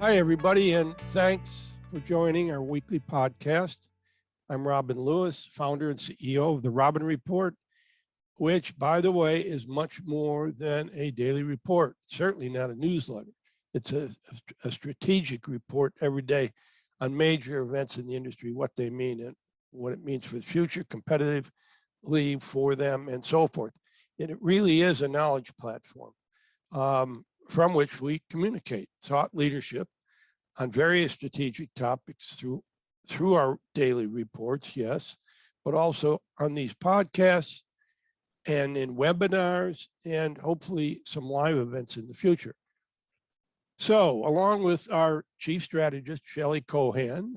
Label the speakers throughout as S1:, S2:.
S1: Hi, everybody, and thanks for joining our weekly podcast. I'm Robin Lewis, founder and CEO of the Robin Report, which, by the way, is much more than a daily report, certainly not a newsletter. It's a strategic report every day on major events in the industry, what they mean and what it means for the future, competitively for them, and so forth. And it really is a knowledge platform from which we communicate thought leadership on various strategic topics through our daily reports, yes, but also on these podcasts and in webinars and hopefully some live events in the future. So along with our chief strategist, Shelley Kohan,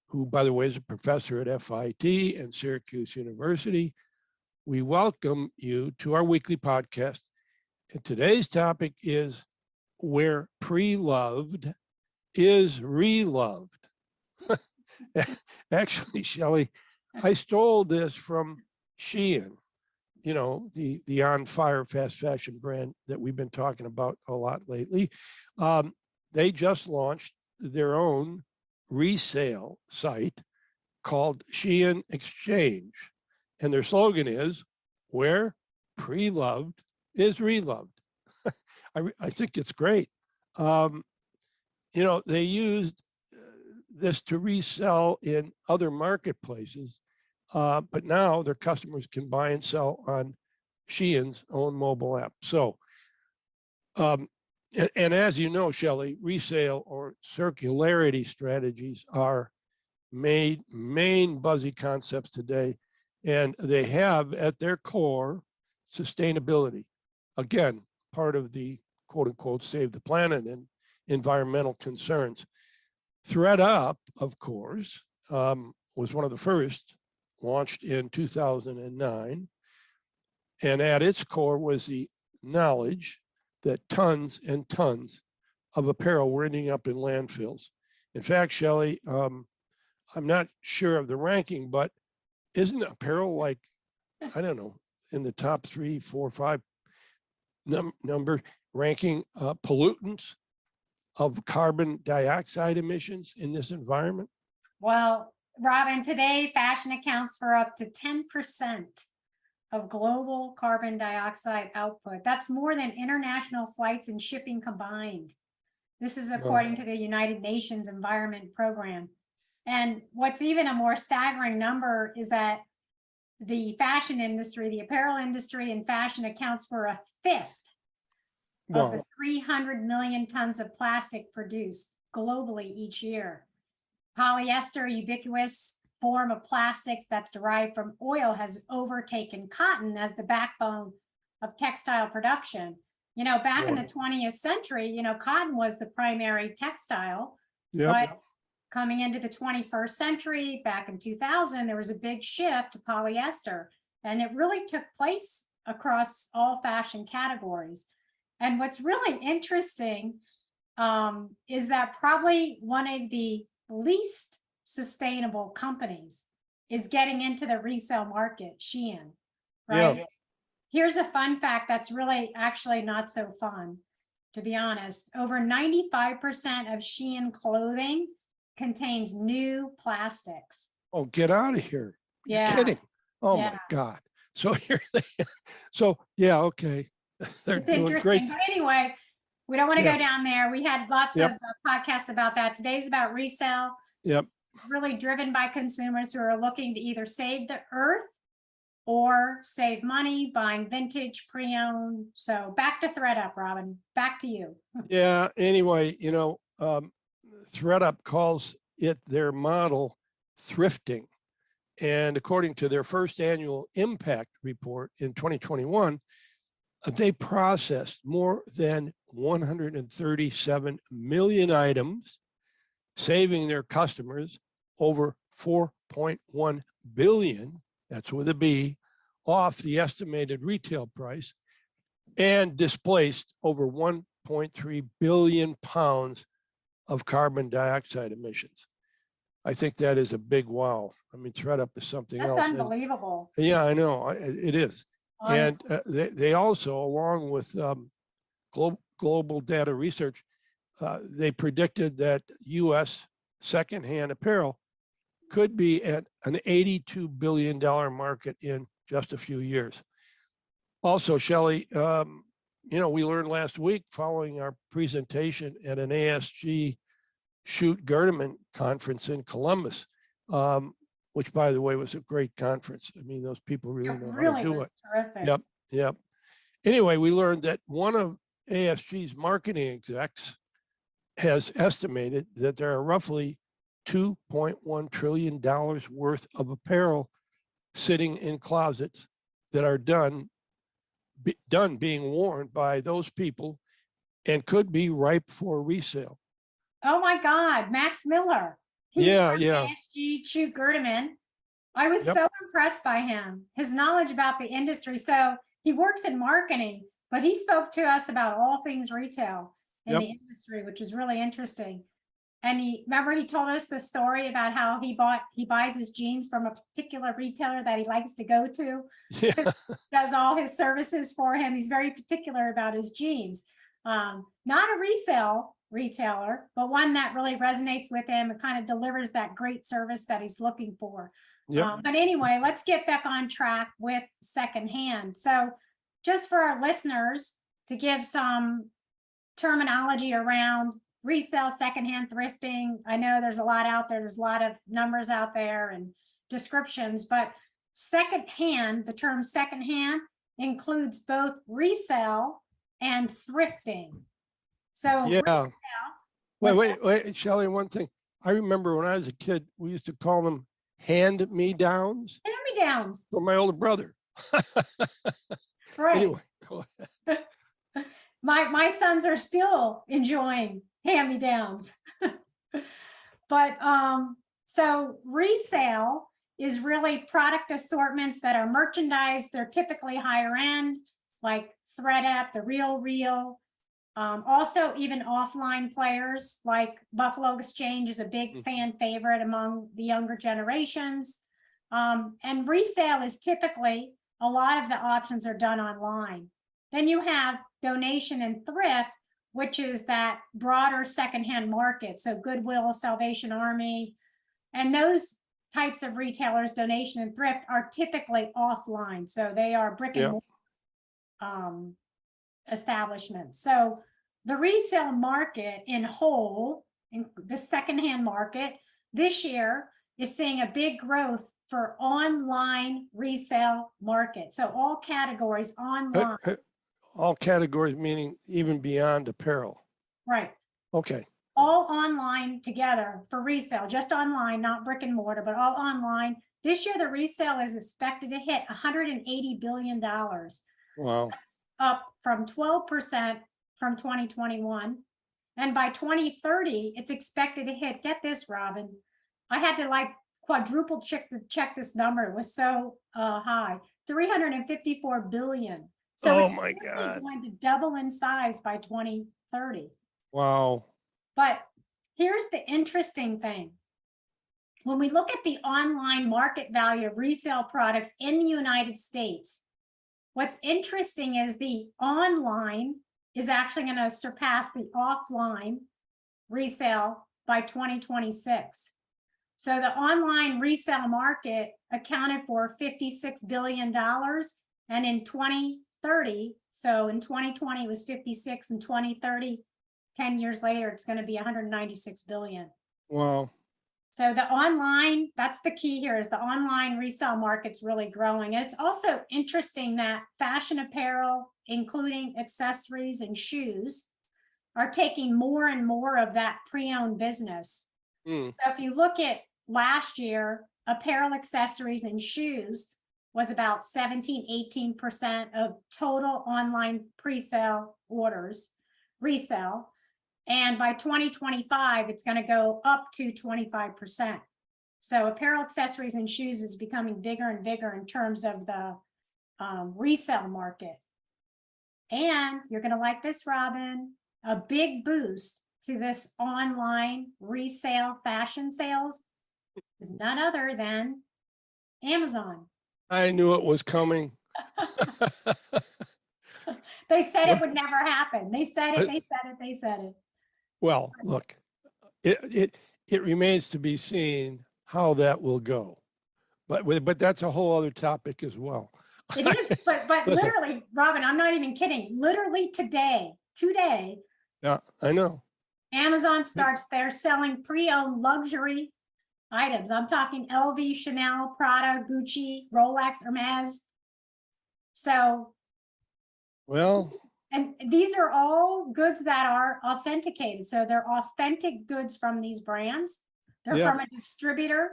S1: who, by the way, is a professor at FIT and Syracuse University, we welcome you to our weekly podcast. And today's topic is where pre-loved is reloved. Actually, Shelley, I stole this from Shein, you know, the on fire fast fashion brand that we've been talking about a lot lately. They just launched their own resale site called Shein Exchange. And their slogan is, where pre-loved is reloved. I think it's great. You know, they used this to resell in other marketplaces, but now their customers can buy and sell on Shein's own mobile app. So, and as you know, Shelley, resale or circularity strategies are main buzzy concepts today, and they have at their core sustainability. Again, part of the quote unquote save the planet and environmental concerns. thredUP, of course, was one of the first, launched in 2009. And at its core was the knowledge that tons and tons of apparel were ending up in landfills. In fact, Shelley, I'm not sure of the ranking, but isn't apparel like, I don't know, in the top 3, 4, 5 number ranking pollutants of carbon dioxide emissions in this environment?
S2: Well, Robin, today fashion accounts for up to 10% of global carbon dioxide output. That's more than international flights and shipping combined. This is according to the United Nations Environment Program. And what's even a more staggering number is that the fashion industry, the apparel industry and fashion accounts for a fifth of the 300 million tons of plastic produced globally each year. Polyester, ubiquitous form of plastics that's derived from oil, has overtaken cotton as the backbone of textile production. You know, back in the 20th century, you know, cotton was the primary textile, but coming into the 21st century, back in 2000, there was a big shift to polyester, and it really took place across all fashion categories. And what's really interesting is that probably one of the least sustainable companies is getting into the resale market, Shein, right? Yeah. Here's a fun fact that's really actually not so fun, to be honest. Over 95% of Shein clothing contains new plastics.
S1: Oh, get out of here. You're kidding. Oh my God. So here they, okay.
S2: It's interesting, but anyway, we don't want to go down there. We had lots of podcasts about that. Today's about resale. Really driven by consumers who are looking to either save the earth or save money buying vintage, pre-owned. So back to thredUP, Robin. Back to you.
S1: Yeah. Anyway, you know, thredUP calls it their model thrifting, and according to their first annual impact report in 2021. They processed more than 137 million items, saving their customers over 4.1 billion, that's with a B, off the estimated retail price, and displaced over 1.3 billion pounds of carbon dioxide emissions. I think that is a big wow. I mean, thredUP is something else.
S2: That's unbelievable.
S1: And, yeah, I know, it is. Honestly. And they also, along with global data research, they predicted that U.S. secondhand apparel could be at an $82 billion market in just a few years. Also, Shelley, we learned last week following our presentation at an ASG Shoot Gerdeman conference in Columbus, which, by the way, was a great conference. I mean, those people really know how to do it.
S2: Terrific.
S1: Yep. Anyway, we learned that one of ASG's marketing execs has estimated that there are roughly $2.1 trillion worth of apparel sitting in closets that are done being worn by those people and could be ripe for resale.
S2: Oh my God, Max Miller. He's from ASG Shoot Gerdeman. I was so impressed by him, his knowledge about the industry. So he works in marketing, but he spoke to us about all things retail in the industry, which is really interesting. And he told us the story about how he buys his jeans from a particular retailer that he likes to go to.
S1: Yeah.
S2: Does all his services for him. He's very particular about his jeans. Not a resale retailer, but one that really resonates with him and kind of delivers that great service that he's looking for. But anyway, let's get back on track with secondhand. So just for our listeners to give some terminology around resale, secondhand, thrifting. I know there's a lot out there. There's a lot of numbers out there and descriptions, but secondhand, the term secondhand includes both resale and thrifting. So
S1: resale, wait, Shelley, one thing. I remember when I was a kid, we used to call them hand-me-downs.
S2: Hand-me-downs.
S1: For my older brother.
S2: Right.
S1: Anyway, go ahead.
S2: My sons are still enjoying hand-me-downs. But so resale is really product assortments that are merchandised. They're typically higher end, like thredUP, the RealReal. Also, even offline players like Buffalo Exchange is a big fan favorite among the younger generations. And resale is typically, a lot of the options are done online. Then you have donation and thrift, which is that broader secondhand market. So Goodwill, Salvation Army, and those types of retailers, donation and thrift, are typically offline. So they are brick and mortar establishments. So the resale market in whole, in the secondhand market this year, is seeing a big growth for online resale market. So all categories online.
S1: All categories, meaning even beyond apparel.
S2: Right.
S1: Okay.
S2: All online together for resale, just online, not brick and mortar, but all online. This year, the resale is expected to hit $180 billion.
S1: Wow.
S2: That's up from 12% from 2021. And by 2030, it's expected to hit, get this, Robin, I had to like quadruple check this number. It was so high, 354 billion. So it's
S1: my God,
S2: going to double in size by 2030.
S1: Wow.
S2: But here's the interesting thing. When we look at the online market value of resale products in the United States, what's interesting is the online is actually going to surpass the offline resale by 2026. So the online resale market accounted for $56 billion. And in 2030, so in 2020 it was 56, in 2030, 10 years later, it's going to be 196 billion.
S1: Wow.
S2: So the online, that's the key here, is the online resale market's really growing. And it's also interesting that fashion apparel, including accessories and shoes, are taking more and more of that pre-owned business. So if you look at last year, apparel, accessories, and shoes was about 17–18% of total online pre-sale orders, resale. And by 2025, it's going to go up to 25%. So apparel, accessories, and shoes is becoming bigger and bigger in terms of the resale market. And you're going to like this, Robin, a big boost to this online resale fashion sales is none other than Amazon.
S1: I knew it was coming.
S2: They said it would never happen. They said it, they said it, they said it.
S1: Well, look, it remains to be seen how that will go. But that's a whole other topic as well.
S2: It is, but
S1: Listen.
S2: literally, Robin, I'm not even kidding. Literally today,
S1: Yeah, I know.
S2: Amazon starts, they're selling pre-owned luxury items. I'm talking LV, Chanel, Prada, Gucci, Rolex, Hermes. So,
S1: Well,
S2: and these are all goods that are authenticated. So they're authentic goods from these brands. They're
S1: yeah,
S2: from a distributor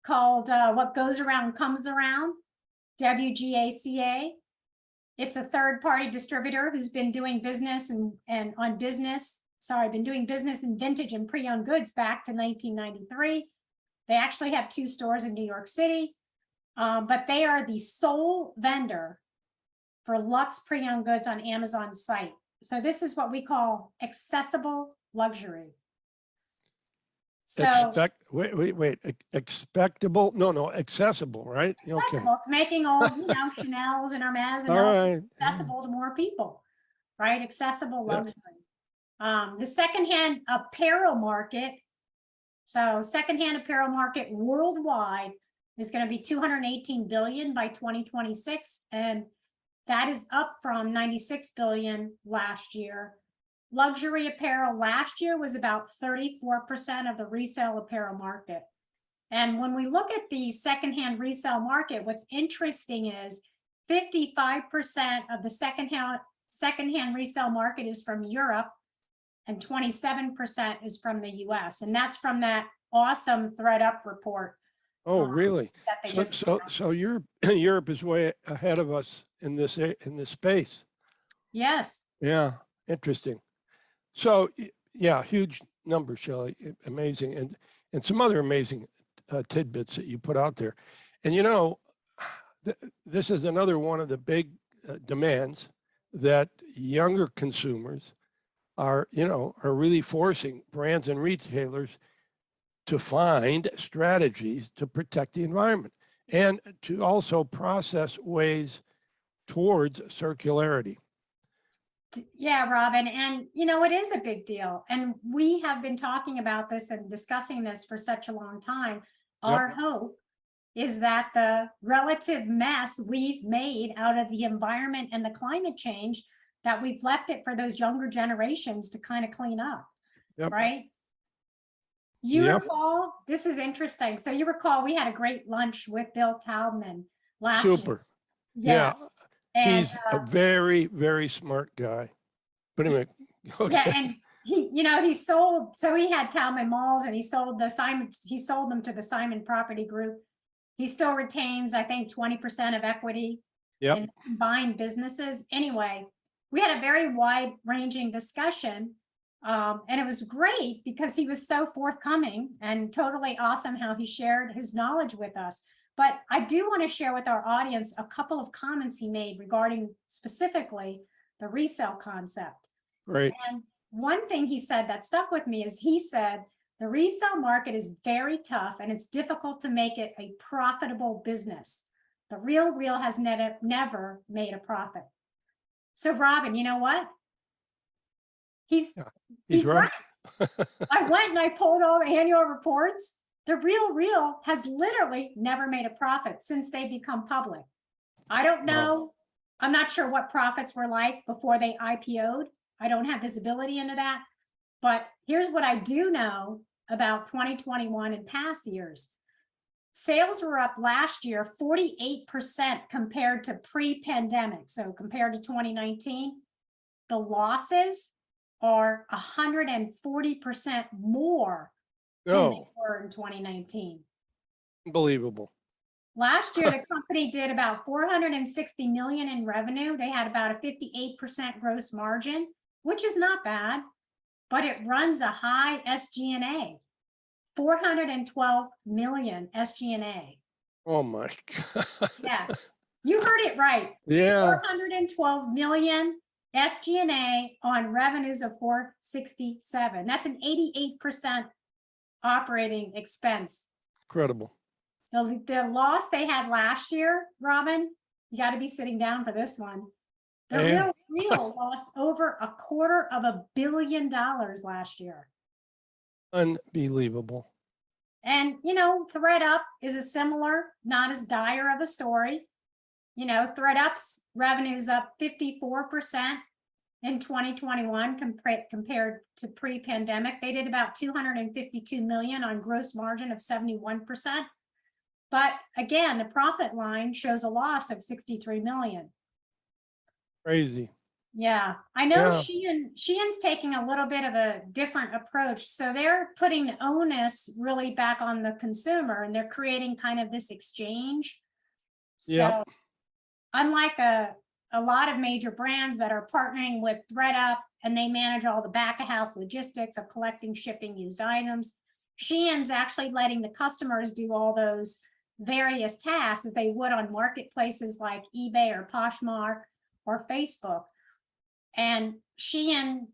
S2: called What Goes Around Comes Around, WGACA. It's a third-party distributor who's been doing business been doing business in vintage and pre-owned goods back to 1993. They actually have 2 stores in New York City, but they are the sole vendor for luxe pre-owned goods on Amazon's site. So this is what we call accessible luxury. So
S1: wait, expectable? No, accessible, right? Okay.
S2: accessible. It's making all, Chanel's and Hermes and
S1: All
S2: all
S1: right.
S2: accessible to more people, right? Accessible luxury. The secondhand apparel market. So secondhand apparel market worldwide is going to be 218 billion by 2026. And that is up from 96 billion last year. Luxury apparel last year was about 34% of the resale apparel market. And when we look at the secondhand resale market, what's interesting is 55% of the secondhand resale market is from Europe and 27% is from the US. And that's from that awesome thredUP report.
S1: Oh, really?
S2: That they
S1: So Europe is way ahead of us in this space.
S2: Yes.
S1: Yeah, interesting. So yeah, huge number, Shelley, amazing, and some other amazing tidbits that you put out there. And this is another one of the big demands that younger consumers are really forcing brands and retailers to find strategies to protect the environment and to also process ways towards circularity.
S2: Yeah, Robin. And, it is a big deal. And we have been talking about this and discussing this for such a long time. Our hope is that the relative mess we've made out of the environment and the climate change, that we've left it for those younger generations to kind of clean up, right? You recall, this is interesting. So you recall we had a great lunch with Bill Taubman last year.
S1: Yeah.
S2: And,
S1: he's a very, very smart guy. But anyway, okay.
S2: Yeah, and he sold, so he had Taubman Malls and he sold them to the Simon Property Group. He still retains, I think, 20% of equity in combined businesses. Anyway, we had a very wide-ranging discussion. And it was great because he was so forthcoming and totally awesome how he shared his knowledge with us. But I do want to share with our audience a couple of comments he made regarding specifically the resale concept.
S1: Right.
S2: And one thing he said that stuck with me is he said, the resale market is very tough and it's difficult to make it a profitable business. The RealReal has never made a profit. So Robin, you know what? He's right. I went and I pulled all the annual reports. The RealReal has literally never made a profit since they become public. I don't know. I'm not sure what profits were like before they IPO'd. I don't have visibility into that. But here's what I do know about 2021 and past years. Sales were up last year 48% compared to pre-pandemic. So compared to 2019, the losses are 140% more than they were in 2019.
S1: Unbelievable.
S2: Last year, the company did about 460 million in revenue. They had about a 58% gross margin, which is not bad, but it runs a high SG&A, 412 million SG&A.
S1: Oh my God.
S2: Yeah, you heard it right.
S1: Yeah.
S2: 412 million SG&A on revenues of 467. That's an 88% operating expense.
S1: Incredible.
S2: The loss they had last year, Robin, you got to be sitting down for this one. The
S1: And
S2: RealReal lost over $250 million last year.
S1: unbelievable.
S2: And, you know, thredUP is a similar, not as dire of a story. You know, thredUP's revenues up 54% in 2021 compared to pre-pandemic. They did about 252 million on gross margin of 71%. But again, the profit line shows a loss of 63 million.
S1: Crazy.
S2: Yeah, I know
S1: Yeah.
S2: Shein's taking a little bit of a different approach. So they're putting the onus really back on the consumer, and they're creating kind of this exchange.
S1: Yep.
S2: So unlike a lot of major brands that are partnering with thredUP and they manage all the back of house logistics of collecting, shipping used items, Shein's actually letting the customers do all those various tasks as they would on marketplaces like eBay or Poshmark or Facebook. And Shein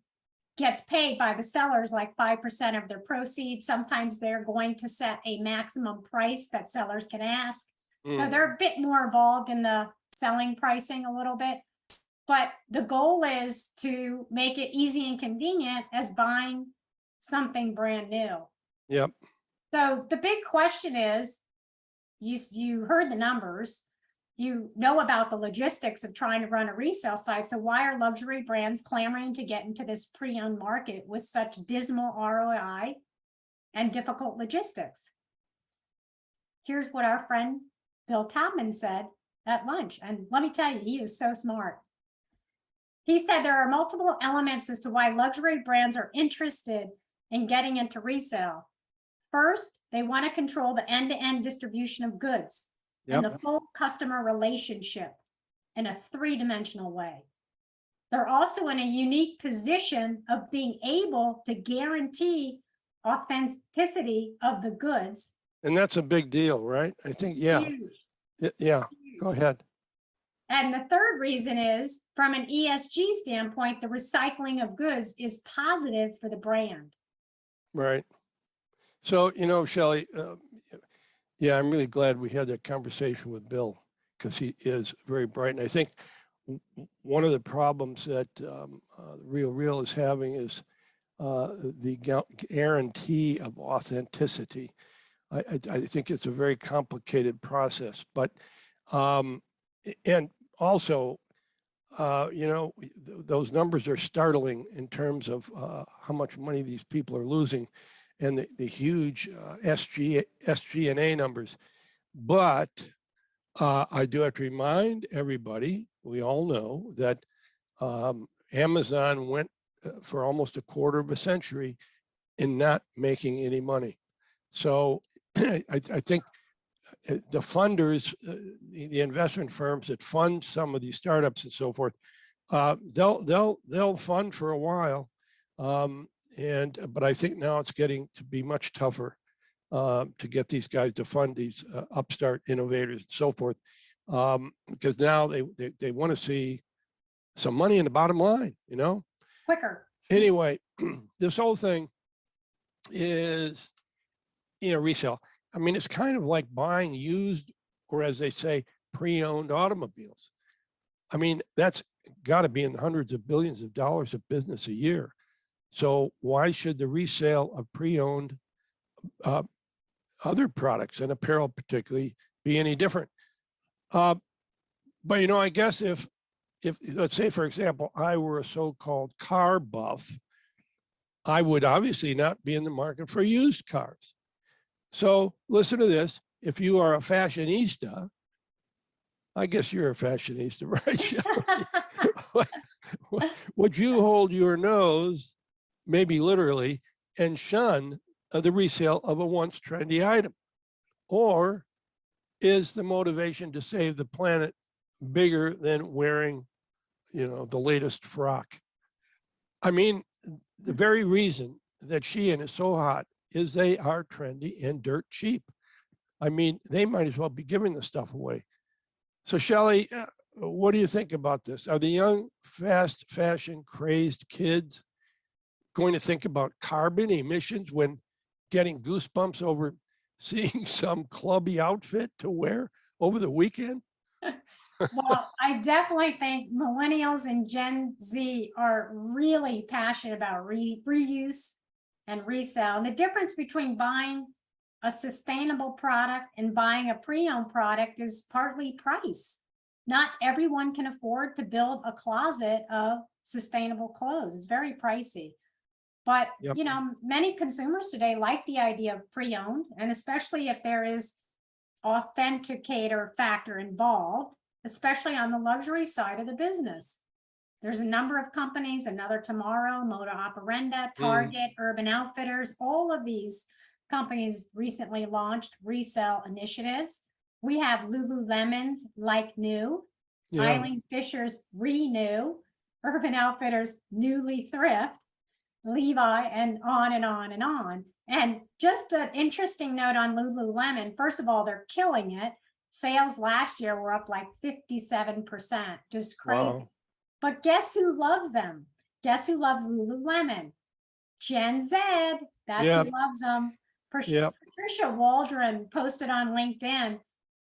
S2: gets paid by the sellers like 5% of their proceeds. Sometimes they're going to set a maximum price that sellers can ask. So they're a bit more involved in the selling pricing a little bit. But the goal is to make it easy and convenient as buying something brand new.
S1: Yep.
S2: So the big question is, you heard the numbers. You know about the logistics of trying to run a resale site. So why are luxury brands clamoring to get into this pre-owned market with such dismal ROI and difficult logistics? Here's what our friend Bill Topman said at lunch. And let me tell you, he is so smart. He said there are multiple elements as to why luxury brands are interested in getting into resale. First, they want to control the end-to-end distribution of goods.
S1: Yep.
S2: And the full customer relationship in a three-dimensional way. They're also in a unique position of being able to guarantee authenticity of the goods.
S1: And that's a big deal, right? I think, yeah.
S2: Huge.
S1: Yeah. Go ahead.
S2: And the third reason is, from an ESG standpoint, the recycling of goods is positive for the brand.
S1: Right. So, you know, Shelley, yeah, I'm really glad we had that conversation with Bill, because he is very bright. And I think one of the problems that RealReal is having is the guarantee of authenticity. I think it's a very complicated process, but and also, you know, those numbers are startling in terms of how much money these people are losing, and the huge SG&A numbers. But I do have to remind everybody, we all know that Amazon went for almost a quarter of a century in not making any money. So I think the funders, the investment firms that fund some of these startups and so forth, they'll fund for a while. But I think now it's getting to be much tougher to get these guys to fund these upstart innovators and so forth, because now they want to see some money in the bottom line, you know?
S2: Quicker.
S1: Anyway, this whole thing is, you know, resale. I mean, it's kind of like buying used, or as they say, pre-owned automobiles. I mean, that's got to be in the hundreds of billions of dollars of business a year. So why should the resale of pre-owned other products, and apparel particularly, be any different? But, you know, I guess if let's say, for example, I were a so-called car buff, I would obviously not be in the market for used cars. So listen to this. If you are a fashionista, I guess you're a fashionista, right? Would you hold your nose, maybe literally, and shun the resale of a once trendy item? Or is the motivation to save the planet bigger than wearing, you know, the latest frock? I mean, the very reason that Shein is so hot is they are trendy and dirt cheap. I mean, they might as well be giving the stuff away. So Shelley, what do you think about this? Are the young, fast fashion crazed kids going to think about carbon emissions when getting goosebumps over seeing some clubby outfit to wear over the weekend?
S2: Well, I definitely think millennials and Gen Z are really passionate about reuse and resale. And the difference between buying a sustainable product and buying a pre-owned product is partly price. Not everyone can afford to build a closet of sustainable clothes. It's very pricey. But,
S1: Yep.
S2: you know, many consumers today like the idea of pre-owned, and especially if there is authenticator factor involved, especially on the luxury side of the business. There's a number of companies, Another Tomorrow, Moda Operanda, Target, Urban Outfitters, all of these companies recently launched resale initiatives. We have Lululemon's Like New,
S1: Yeah.
S2: Eileen Fisher's Renew, Urban Outfitters Newly Thrift, Levi, and on and on and on. And just an interesting note on Lululemon, first of all, they're killing it. Sales last year were up like 57%, just crazy.
S1: Wow.
S2: But guess who loves them? Guess who loves Lululemon? Gen Z. That's
S1: Yep.
S2: who loves them.
S1: Yep.
S2: Patricia Waldron posted on LinkedIn,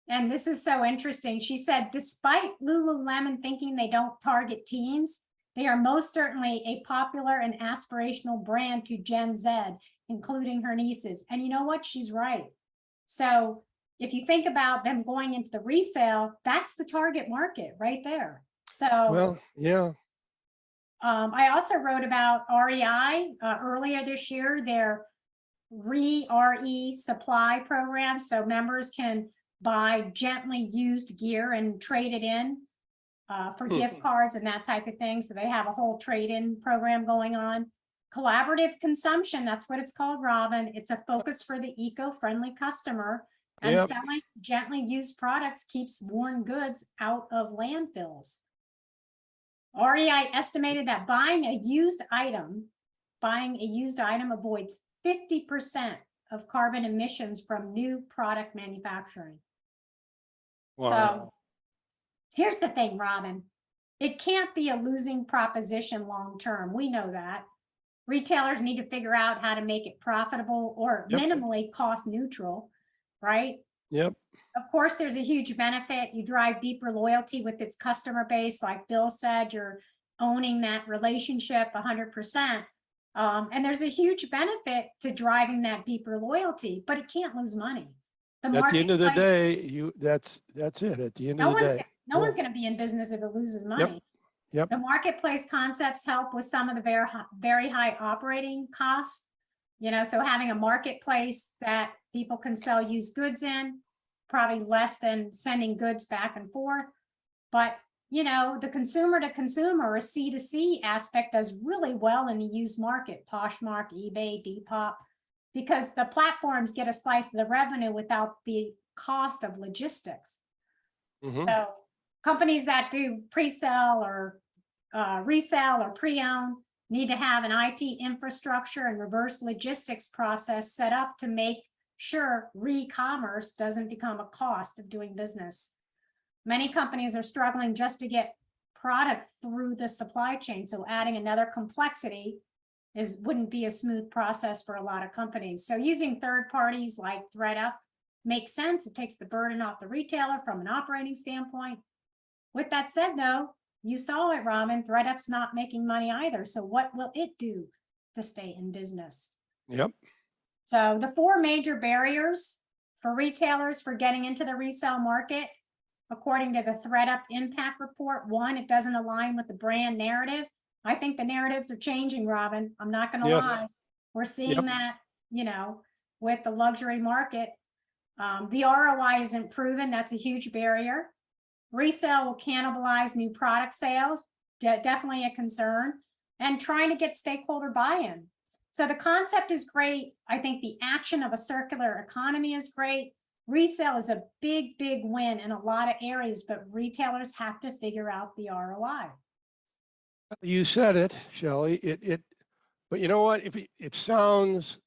S2: and this is so interesting. She said, despite Lululemon thinking they don't target teens, they are most certainly a popular and aspirational brand to Gen Z, including her nieces. And you know what? She's right. So if you think about them going into the resale, that's the target market right there. So,
S1: well, yeah.
S2: I also wrote about REI earlier this year, their RealReal supply program. So members can buy gently used gear and trade it in for gift cards and that type of thing. So they have a whole trade-in program going on. Collaborative consumption, that's what it's called, Robin. It's a focus for the eco-friendly customer. And
S1: Yep.
S2: selling gently used products keeps worn goods out of landfills. REI estimated that buying a used item avoids 50% of carbon emissions from new product manufacturing.
S1: Wow.
S2: So here's the thing, Robin. It can't be a losing proposition long term. We know that. Retailers need to figure out how to make it profitable or
S1: Yep.
S2: minimally cost neutral, right?
S1: Yep.
S2: Of course, there's a huge benefit. You drive deeper loyalty with its customer base. Like Bill said, you're owning that relationship 100%. And there's a huge benefit to driving that deeper loyalty, but it can't lose money.
S1: At the end of the day, that's it. At the end of the day.
S2: No one's going to be in business if it loses money.
S1: Yep.
S2: The marketplace concepts help with some of the very high operating costs. You know, so having a marketplace that people can sell used goods in, probably less than sending goods back and forth. But, you know, the consumer to consumer or C2C aspect does really well in the used market, Poshmark, eBay, Depop, because the platforms get a slice of the revenue without the cost of logistics. So companies that do pre-sell or resale or pre-owned need to have an IT infrastructure and reverse logistics process set up to make sure re-commerce doesn't become a cost of doing business. Many companies are struggling just to get product through the supply chain. So adding another complexity wouldn't be a smooth process for a lot of companies. So using third parties like thredUP makes sense. It takes the burden off the retailer from an operating standpoint. With that said, though, you saw it, Robin, thredUP's not making money either. So what will it do to stay in business?
S1: Yep.
S2: So the four major barriers for retailers for getting into the resale market, according to the thredUP impact report, one, it doesn't align with the brand narrative. I think the narratives are changing, Robin. I'm not going to lie. We're seeing that, you know, with the luxury market. The ROI isn't proven. That's a huge barrier. Resale will cannibalize new product sales. Definitely a concern. And trying to get stakeholder buy-in. So the concept is great. I think the action of a circular economy is great. Resale is a big, big win in a lot of areas, but retailers have to figure out the ROI.
S1: You said it, Shelley. But you know what? If it sounds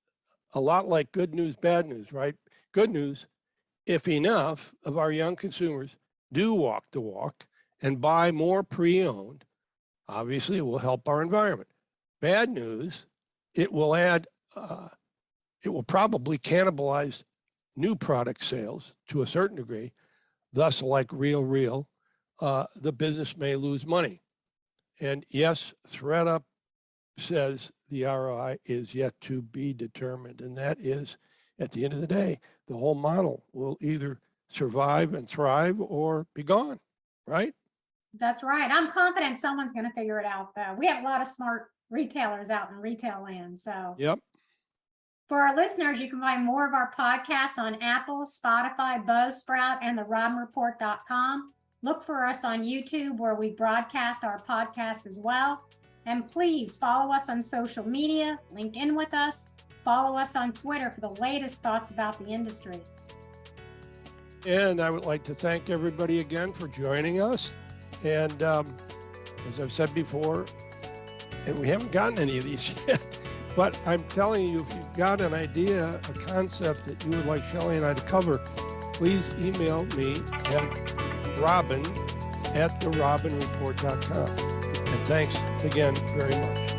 S1: a lot like good news, bad news, right? Good news, if enough of our young consumers do walk the walk and buy more pre-owned, obviously it will help our environment. Bad news, it will probably cannibalize new product sales to a certain degree, thus like RealReal, the business may lose money. And yes, thredUP says the ROI is yet to be determined. And that is, at the end of the day, the whole model will either survive and thrive or be gone, right?
S2: That's right. I'm confident someone's going to figure it out, though. We have a lot of smart retailers out in retail land. So
S1: Yep.
S2: for our listeners, you can find more of our podcasts on Apple, Spotify, Buzzsprout, and therobinreport.com. Look for us on YouTube, where we broadcast our podcast as well. And please follow us on social media, link in with us, follow us on Twitter for the latest thoughts about the industry.
S1: And I would like to thank everybody again for joining us. And as I've said before, and we haven't gotten any of these yet, but I'm telling you, if you've got an idea, a concept that you would like Shelley and I to cover, please email me at robin@therobinreport.com. And thanks again very much.